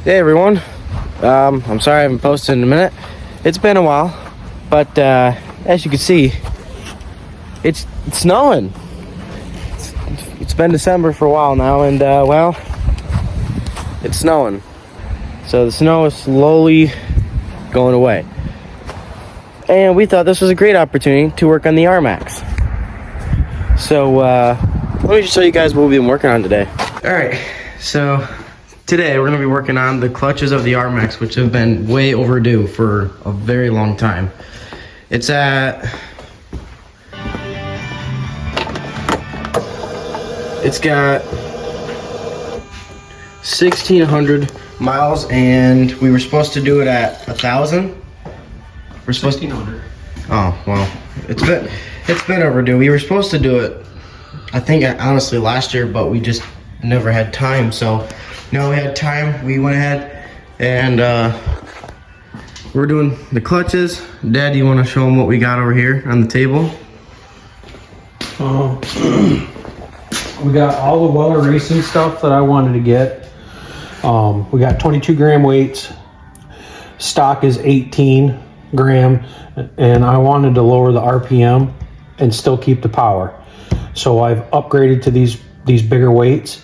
Hey everyone, I'm sorry I haven't posted in a minute. It's been a while, but as you can see, it's snowing. It's been December for a while now, and well, it's snowing. So the snow is slowly going away. And we thought this was a great opportunity to work on the Rmax. So let me just show you guys what we've been working on today. Alright, so today we're going to be working on the clutches of the Rmax, which have been way overdue for a very long time. It's got 1,600 miles, and we were supposed to do it at 1,000. We're supposed 1,600. Oh well, it's been overdue. We were supposed to do it, I think, honestly last year, but we just never had time. So now we had time. We went ahead and we're doing the clutches. Dad, do you want to show them what we got over here on the table? We got all the Weller racing stuff that I wanted to get. We got 22 gram weights. Stock is 18 gram, and I wanted to lower the RPM and still keep the power. So I've upgraded to these bigger weights.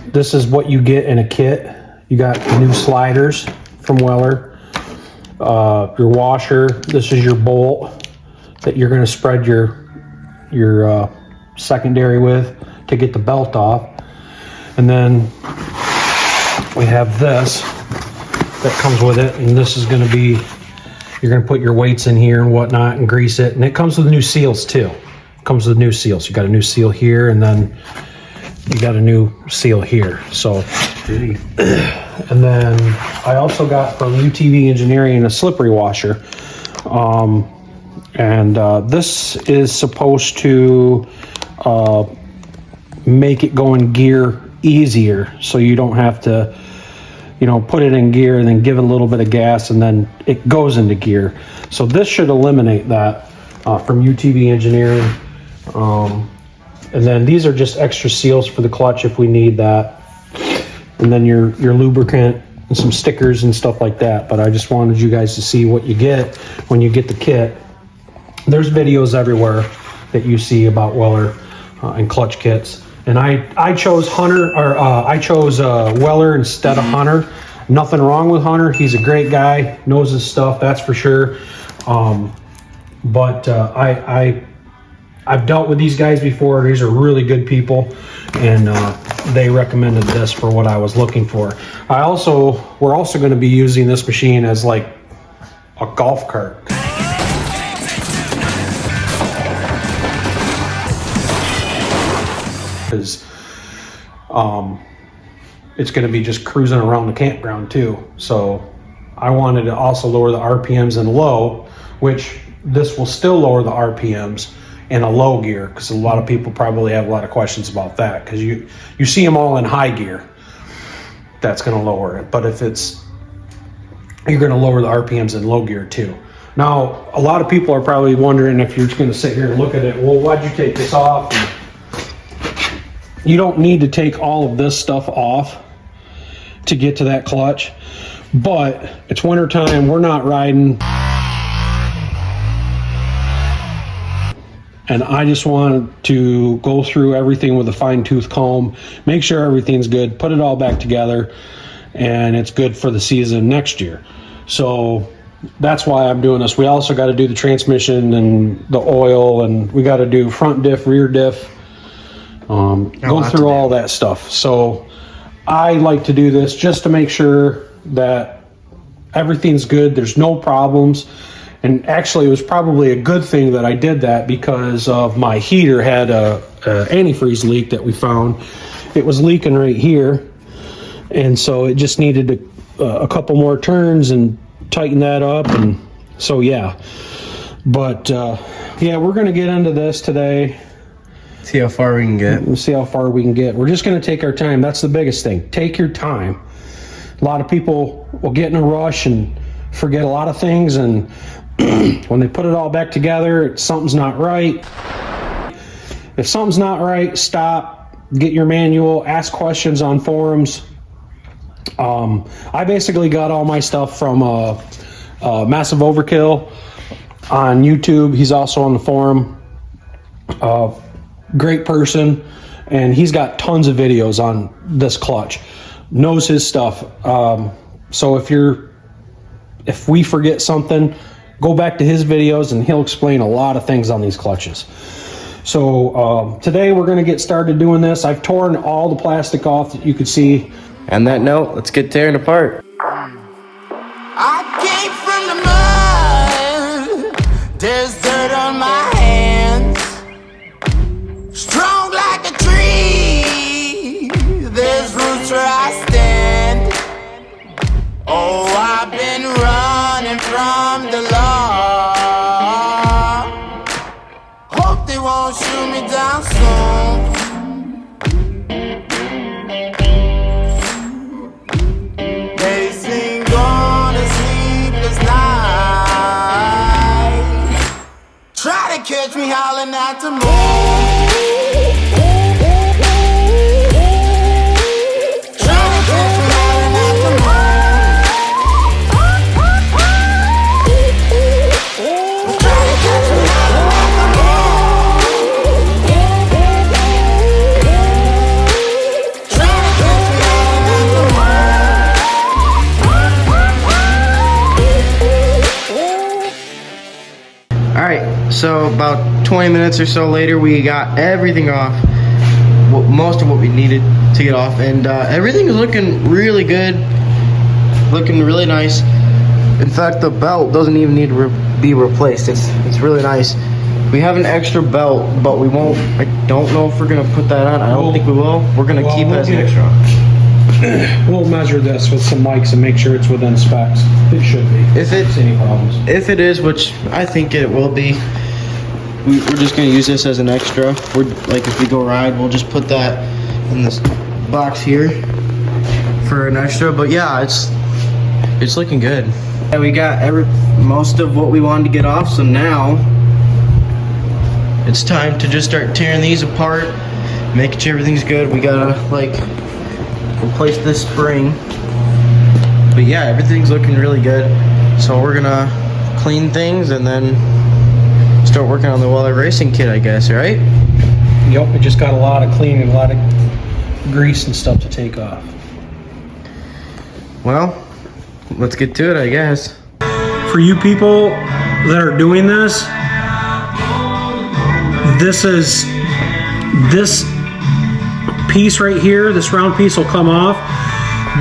This is what you get in a kit. You got new sliders from Weller, your washer. This is your bolt that you're going to spread your secondary with to get the belt off. And then we have this that comes with it, and this is going to be, you're going to put your weights in here and whatnot and grease it. And it comes with new seals too. It comes with new seals. You got a new seal here, and then you got a new seal here. So, and then I also got from UTV Engineering a slippery washer. This is supposed to make it go in gear easier, so you don't have to, put it in gear and then give it a little bit of gas and then it goes into gear. So this should eliminate that from UTV Engineering. And then these are just extra seals for the clutch if we need that. And then your lubricant and some stickers and stuff like that. But I just wanted you guys to see what you get when you get the kit. There's videos everywhere that you see about Weller and clutch kits. And I chose Weller instead of Hunter. Nothing wrong with Hunter. He's a great guy, knows his stuff, that's for sure. I've dealt with these guys before. These are really good people, and they recommended this for what I was looking for. We're also going to be using this machine as like a golf cart. Because it's going to be just cruising around the campground too. So I wanted to also lower the RPMs in low, which this will still lower the RPMs in a low gear, because a lot of people probably have a lot of questions about that, because you see them all in high gear. That's going to lower it. But if you're going to lower the RPMs in low gear too. Now, a lot of people are probably wondering, if you're just going to sit here and look at it, well, why'd you take this off? You don't need to take all of this stuff off to get to that clutch, but it's winter time, we're not riding. And I just wanted to go through everything with a fine-tooth comb, make sure everything's good, put it all back together, and it's good for the season next year. So that's why I'm doing this. We also got to do the transmission and the oil, and we got to do front diff, rear diff, go through all that stuff. So I like to do this just to make sure that everything's good, there's no problems. And actually, it was probably a good thing that I did that, because of my heater had a antifreeze leak that we found. It was leaking right here, and so it just needed a couple more turns and tighten that up. And so yeah, but yeah, we're gonna get into this today. See how far we can get. We'll see how far we can get. We're just gonna take our time. That's the biggest thing. Take your time. A lot of people will get in a rush and forget a lot of things, and when they put it all back together, something's not right. If something's not right, stop, get your manual, ask questions on forums, I basically got all my stuff from Massive Overkill on YouTube. He's also on the forum. Great person, and he's got tons of videos on this clutch. Knows his stuff. So if we forget something, go back to his videos and he'll explain a lot of things on these clutches. So today we're going to get started doing this. I've torn all the plastic off that you could see. On that note, let's get tearing apart. I came from the mud. There's dirt on my hands. Strong like a tree. There's roots where I stand. Oh, I've been running from the law. Hope they won't shoot me down soon. Catch me howling at the moon. Try to catch me howling at the moon. Try to catch me howling at the moon. Try to catch me howling at the moon. All right, so about 20 minutes or so later, we got everything off, most of what we needed to get off, and everything is looking really good, looking really nice. In fact, the belt doesn't even need to be replaced. It's really nice. We have an extra belt, but we won't. I don't know if we're gonna put that on. I don't think we will. We're gonna keep it as an extra. We'll measure this with some mics and make sure it's within specs. It should be. If it's any problems. If it is, which I think it will be, we're just gonna use this as an extra. We're like, if we go ride, we'll just put that in this box here for an extra. But yeah, it's looking good. Yeah, we got most of what we wanted to get off. So now it's time to just start tearing these apart, making sure everything's good. We gotta like replace this spring. But yeah, everything's looking really good. So we're gonna clean things and then start working on the Weller racing kit, I guess, right? Yep, we just got a lot of cleaning, a lot of grease and stuff to take off. Well, let's get to it, I guess. For you people that are doing this piece right here, this round piece will come off.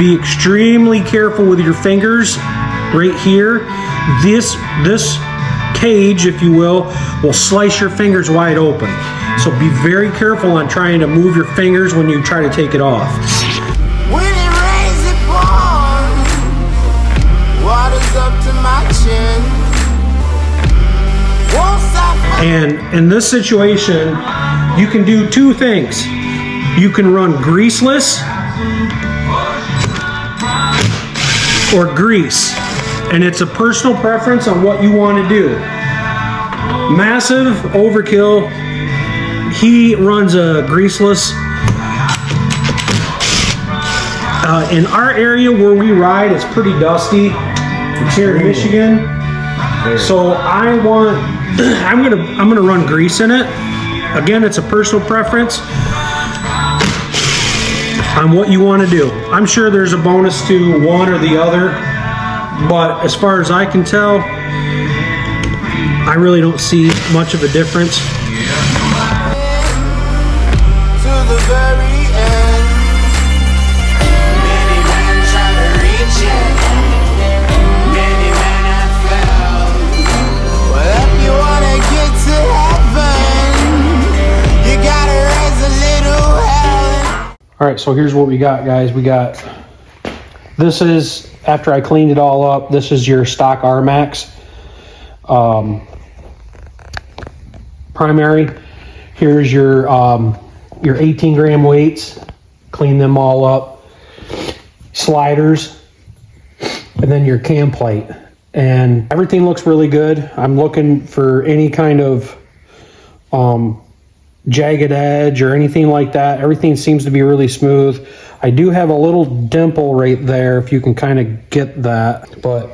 Be extremely careful with your fingers right here. This cage, if you will slice your fingers wide open. So be very careful on trying to move your fingers when you try to take it off. When it rains, it pours. Water's up to my chin. Won't stop. And in this situation, you can do two things. You can run greaseless or grease, and it's a personal preference on what you want to do. Massive Overkill, he runs a greaseless. In our area where we ride, it's pretty dusty. It's here in Michigan, so I'm gonna run grease in it. Again, it's a personal preference on what you want to do. I'm sure there's a bonus to one or the other, but as far as I can tell, I really don't see much of a difference. To the very end. Many men try to reach it. Many men have failed. Well, if you wanna get to heaven, you gotta raise a little hell. All right, so here's what we got, guys. This is, after I cleaned it all up, this is your stock Rmax. Primary. Here's your 18 gram weights. Clean them all up. Sliders. And then your cam plate. And everything looks really good. I'm looking for any kind of jagged edge or anything like that. Everything seems to be really smooth. I do have a little dimple right there, if you can kind of get that, but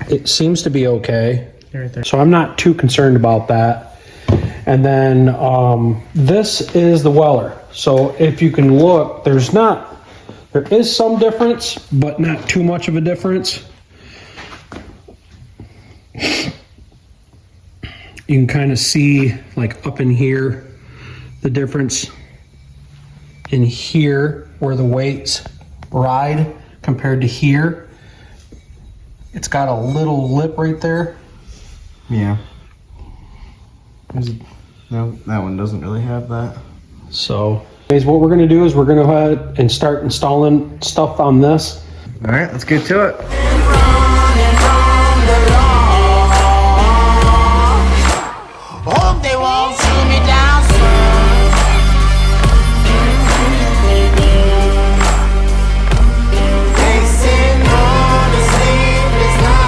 it seems to be okay. Right there. So I'm not too concerned about that. And then this is the Weller. So if you can look, there is some difference, but not too much of a difference. You can kind of see, like up in here, the difference in here where the weights ride compared to here. It's got a little lip right there. Yeah. No, that one doesn't really have that. So, guys, what we're going to do is we're going to go ahead and start installing stuff on this. All right, let's get to it. Hope they won't shoot me down soon. Facing on the sleepless night.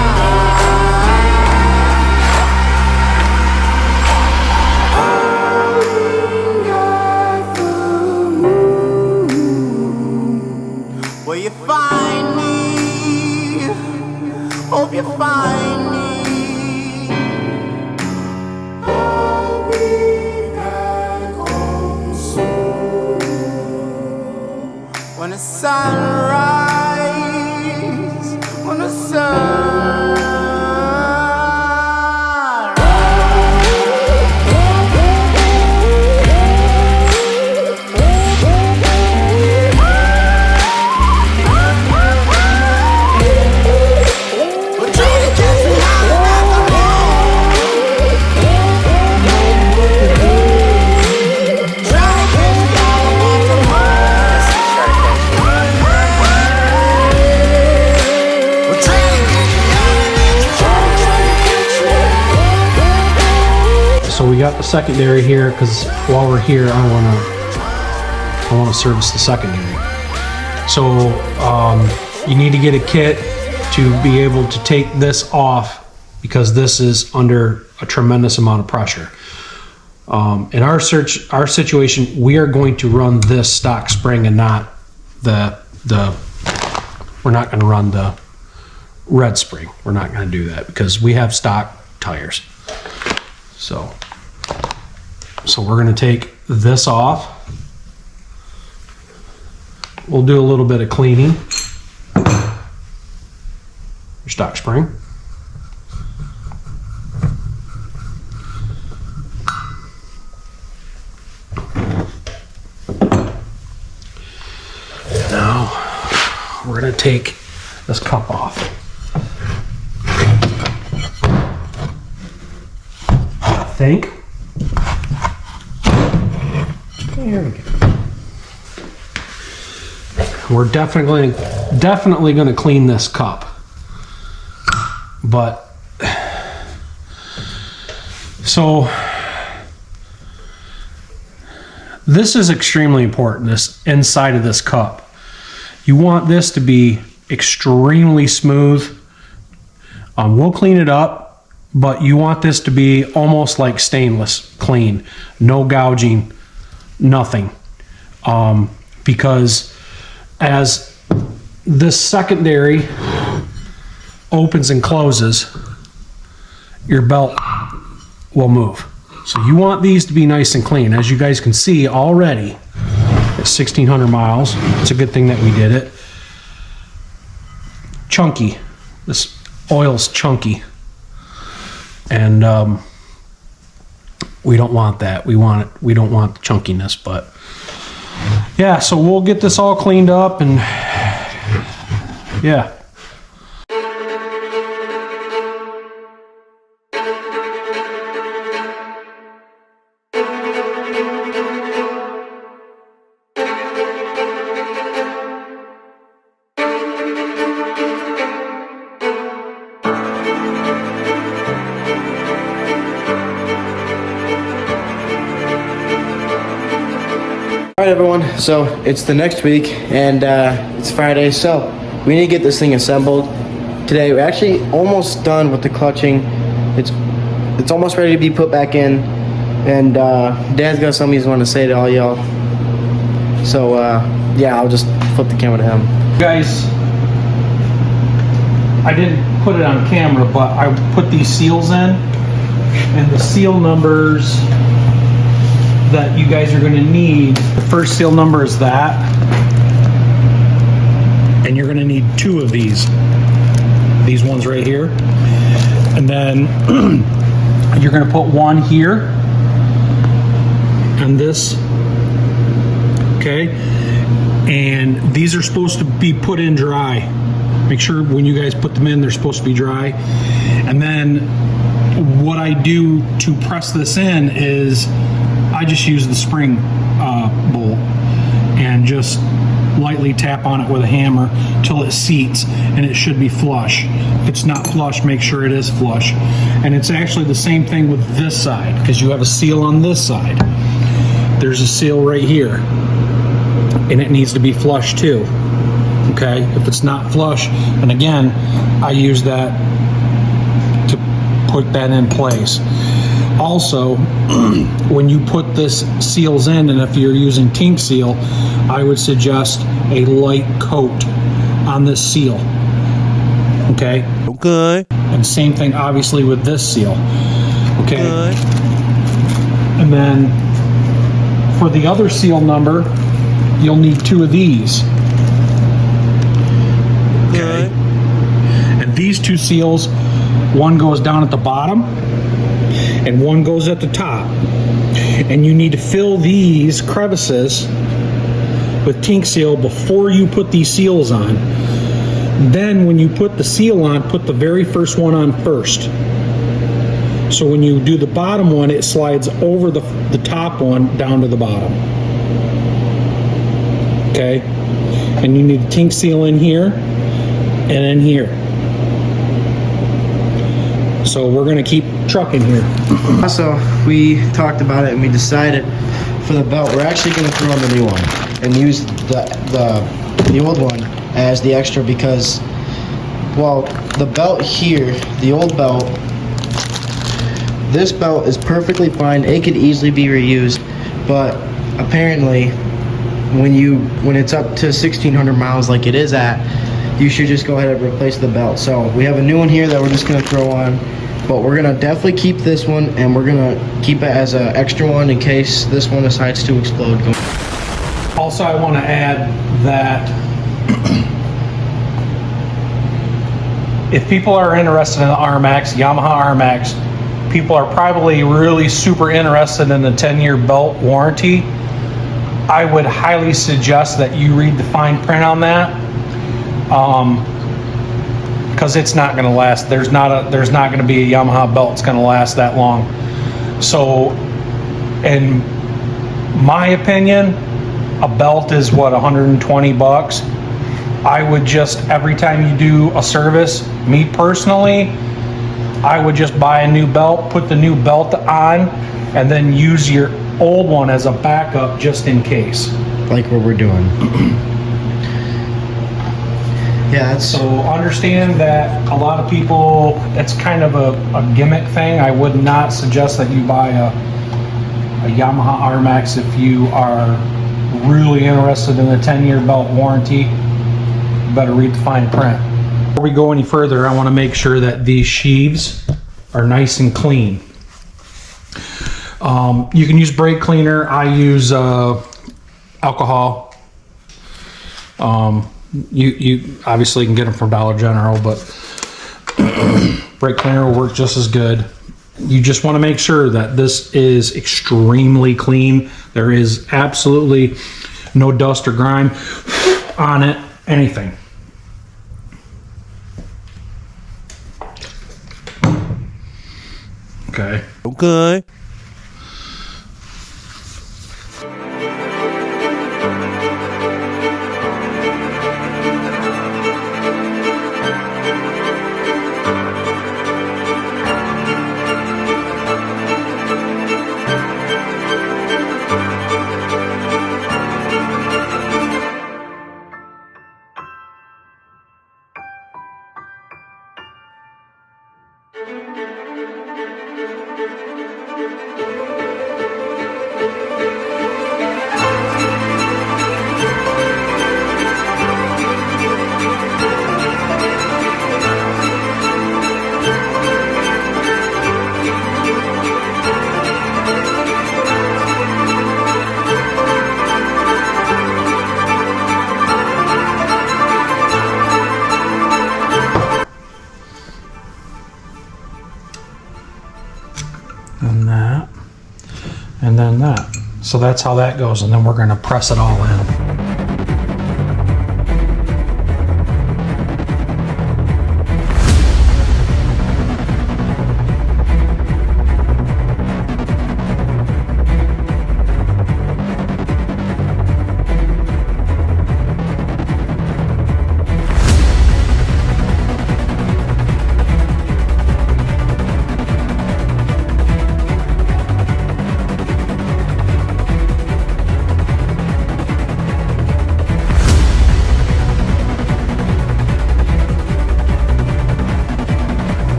Will you find me? Hope you find me. When the sunrise, when the So we got the secondary here because while we're here, I want to service the secondary. So you need to get a kit to be able to take this off because this is under a tremendous amount of pressure. In our situation, we are going to run this stock spring and not we're not going to run the red spring. We're not going to do that because we have stock tires. So we're going to take this off. We'll do a little bit of cleaning. Your stock spring. Now we're going to take this cup off. I think. Here we go. We're definitely going to clean this cup. But so this is extremely important, this inside of this cup. You want this to be extremely smooth. We'll clean it up, but you want this to be almost like stainless clean, no gouging, nothing. Because as this secondary opens and closes, your belt will move. So you want these to be nice and clean. As you guys can see already, at 1,600 miles, it's a good thing that we did it. Chunky. This oil's chunky. And we don't want that. We don't want the chunkiness, but yeah, so we'll get this all cleaned up and yeah. All right, everyone, so it's the next week and it's Friday, so we need to get this thing assembled today. We're actually almost done with the clutching. It's almost ready to be put back in. And Dad's got something he's wanting to say to all y'all. So yeah, I'll just flip the camera to him. Guys, I didn't put it on camera, but I put these seals in, and the seal numbers that you guys are going to need, the first seal number is that, and you're going to need 2 of these ones right here, and then you're going to put 1 here on this, okay, and these are supposed to be put in dry. Make sure when you guys put them in, they're supposed to be dry. And then what I do to press this in is I just use the spring bolt and just lightly tap on it with a hammer till it seats, and it should be flush. If it's not flush, make sure it is flush. And it's actually the same thing with this side, because you have a seal on this side. There's a seal right here, and it needs to be flush too. Okay, if it's not flush, and again, I use that to put that in place. Also, when you put this seals in, and if you're using Tink Seal, I would suggest a light coat on this seal. Okay? Okay. And same thing, obviously, with this seal. Okay? Good. And then, for the other seal number, you'll need 2 of these. Okay. And these 2 seals, one goes down at the bottom and one goes at the top. And you need to fill these crevices with Tink Seal before you put these seals on. Then when you put the seal on, put the very first one on first. So when you do the bottom one, it slides over the top one down to the bottom. Okay? And you need a Tink Seal in here and in here. So we're going to keep trucking here. Also, we talked about it and we decided for the belt, we're actually going to throw in the new one and use the old one as the extra, because, well, the belt here, the old belt, this belt is perfectly fine. It could easily be reused, but apparently when it's up to 1,600 miles like it is at, you should just go ahead and replace the belt. So we have a new one here that we're just going to throw on, but we're going to definitely keep this one, and we're going to keep it as an extra one in case this one decides to explode. Also, I want to add that if people are interested in the Rmax, Yamaha Rmax, people are probably really super interested in the 10-year belt warranty. I would highly suggest that you read the fine print on that, because it's not going to last. There's not going to be a Yamaha belt that's going to last that long. So, in my opinion, a belt is what, 120 bucks. I would just, every time you do a service, me personally, I would just buy a new belt, put the new belt on, and then use your old one as a backup just in case. Like what we're doing. Yeah, So understand that a lot of people, it's kind of a gimmick thing. I would not suggest that you buy a Yamaha Rmax if you are really interested in the 10-year belt warranty. You better read the fine print. Before we go any further, I want to make sure that these sheaves are nice and clean. You can use brake cleaner. I use alcohol. You obviously can get them from Dollar General, but brake cleaner will work just as good. You just want to make sure that this is extremely clean. There is absolutely no dust or grime on it, anything. Okay. okay. So that's how that goes, and then we're going to press it all in.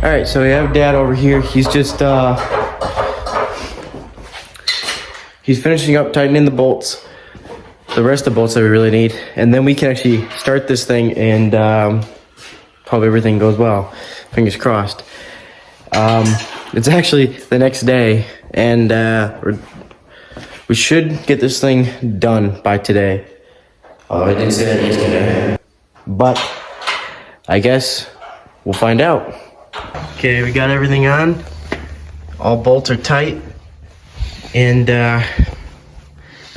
All right, so we have Dad over here. He's just he's finishing up tightening the bolts, the rest of the bolts that we really need, and then we can actually start this thing and hope everything goes well. Fingers crossed. It's actually the next day, and we should get this thing done by today. Although I didn't say that yesterday, but I guess we'll find out. Okay, we got everything on. All bolts are tight. And I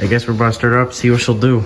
guess we're about to start her up, see what she'll do.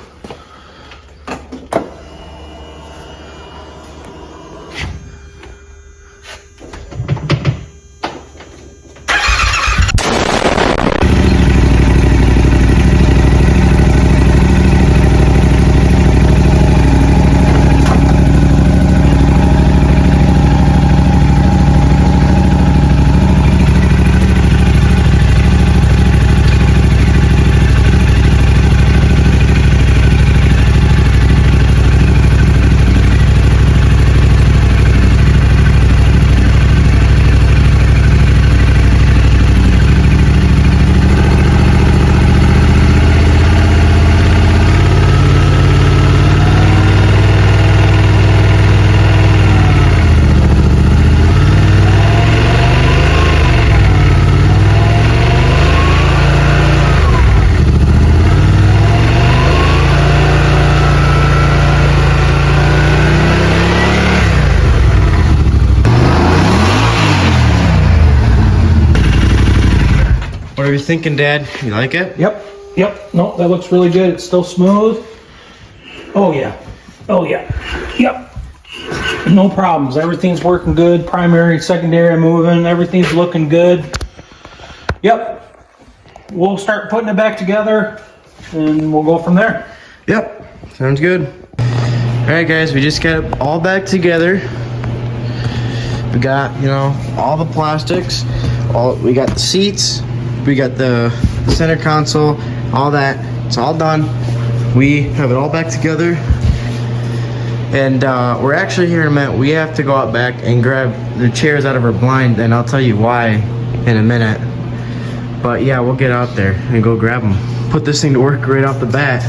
What are you thinking, Dad? You like it? Yep. No, that looks really good. It's still smooth. Oh yeah. Yep. No problems. Everything's working good. Primary, secondary moving. Everything's looking good. Yep. We'll start putting it back together and we'll go from there. Yep. Sounds good. All right, guys, we just got it all back together. We got, all the plastics. We got the seats. We got the center console, all that. It's all done. We have it all back together. And we're actually here in a minute. We have to go out back and grab the chairs out of our blind, and I'll tell you why in a minute. But yeah, we'll get out there and go grab them. Put this thing to work right off the bat.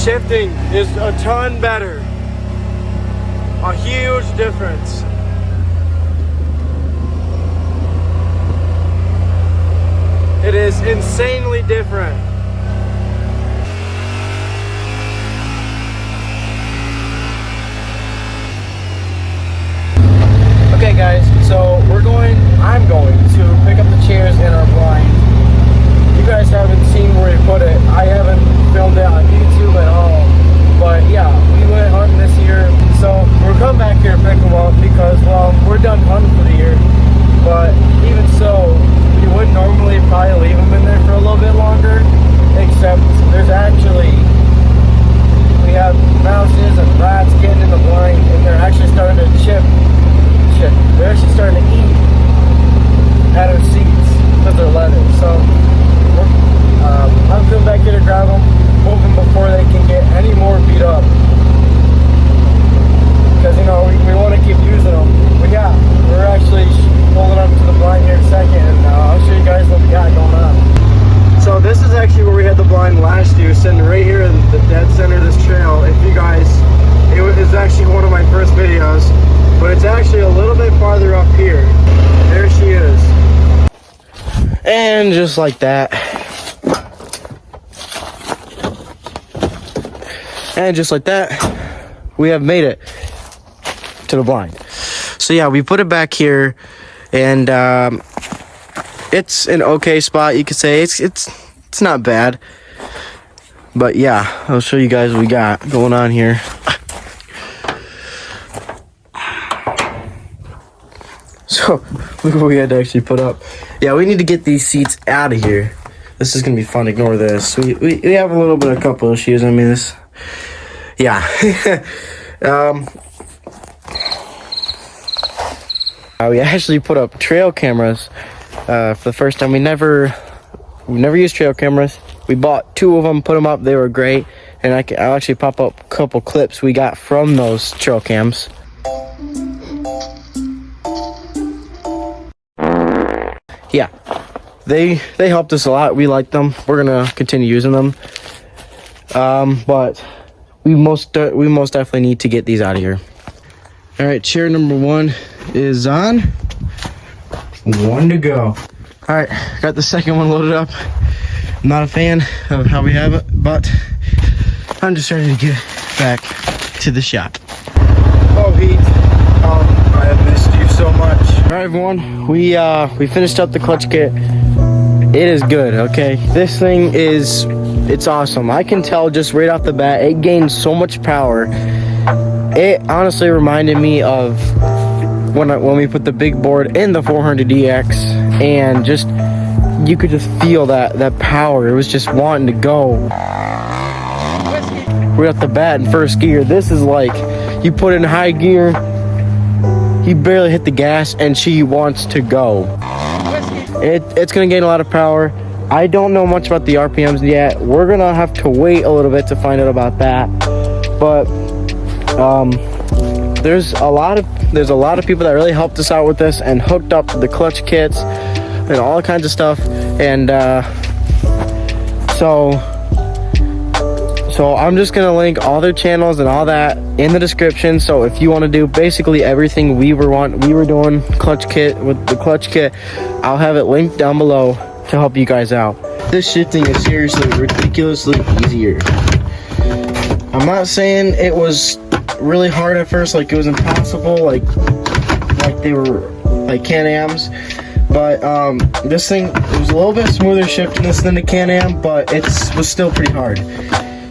shifting is a ton better. A huge difference. It is insanely different. Okay guys, so I'm going to pick up the chairs in our blind. You guys haven't seen where we put it. I haven't filmed it on YouTube at all. But yeah, we went hunting this year. So we're coming back here to pick them up because, well, we're done hunting for the year. But even so, we would normally probably leave them in there for a little bit longer. Except there's actually, we have mouses and rats getting in the blind and they're actually starting to chip. They're actually starting to eat at our seats because they're leather. So I'm coming back here to grab them, move them before they can get any more beat up. Because, you know, we want to keep using them. But yeah, we're actually pulling up to the blind here in a second, and I'll show you guys what we got going on. So this is actually where we had the blind last year, sitting right here in the dead center of this trail. If you guys, it was actually one of my first videos, but it's actually a little bit farther up here. There she is. And just like that. And just like that, we have made it to the blind. So yeah, we put it back here, and it's an okay spot. You could say it's not bad, but yeah, I'll show you guys what we got going on here. So look what we had to actually put up. Yeah, we need to get these seats out of here. This is gonna be fun. Ignore this. We have a little bit of couple issues. I mean, this. Yeah. We actually put up trail cameras for the first time. We never used trail cameras. We bought 2 of them, put them up. They were great, and I'll actually pop up a couple clips we got from those trail cams. Yeah, they helped us a lot. We liked them. We're gonna continue using them, but we most definitely need to get these out of here. All right, chair number 1 is on. 1 to go. All right, got the second one loaded up. I'm not a fan of how we have it, but I'm just ready to get back to the shop. Oh, Pete, I have missed you so much. All right, everyone, we finished up the clutch kit. It is good, okay? This thing it's awesome. I can tell just right off the bat, it gains so much power. It honestly reminded me of when we put the big board in the 400DX, and just you could just feel that power. It was just wanting to go right off the bat in first gear. This is like you put in high gear, you barely hit the gas, and she wants to go. It's gonna gain a lot of power. I don't know much about the RPMs yet. We're gonna have to wait a little bit to find out about that. But there's a lot of people that really helped us out with this and hooked up the clutch kits and all kinds of stuff. And so I'm just gonna link all their channels and all that in the description. So if you want to do basically everything we were doing clutch kit with the clutch kit, I'll have it linked down below to help you guys out. This shifting is seriously ridiculously easier. I'm not saying it was really hard at first, like it was impossible, like they were like Can-Ams, but this thing, it was a little bit smoother shifting this than the Can-Am, but it was still pretty hard.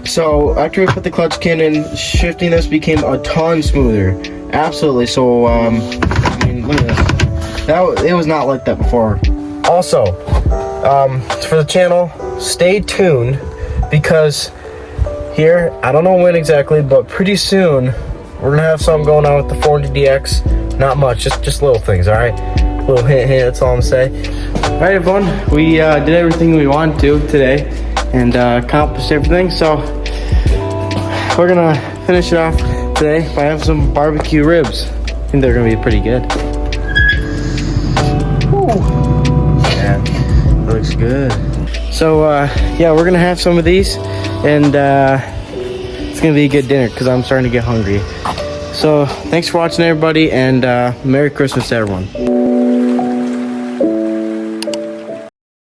So after we put the clutch kit in, shifting this became a ton smoother. Absolutely. So I mean, look at this. It was not like that before. Also, for the channel, stay tuned, because here, I don't know when exactly, but pretty soon we're gonna have something going on with the 400DX. Not much, just little things. All right, little hint, that's all I'm saying. All right, everyone, we did everything we wanted to today and accomplished everything. So we're gonna finish it off today by having some barbecue ribs. I think they're gonna be pretty good. Ooh. Yeah, looks good. So yeah, we're gonna have some of these, and gonna be a good dinner because I'm starting to get hungry. So thanks for watching, everybody, and Merry Christmas to everyone.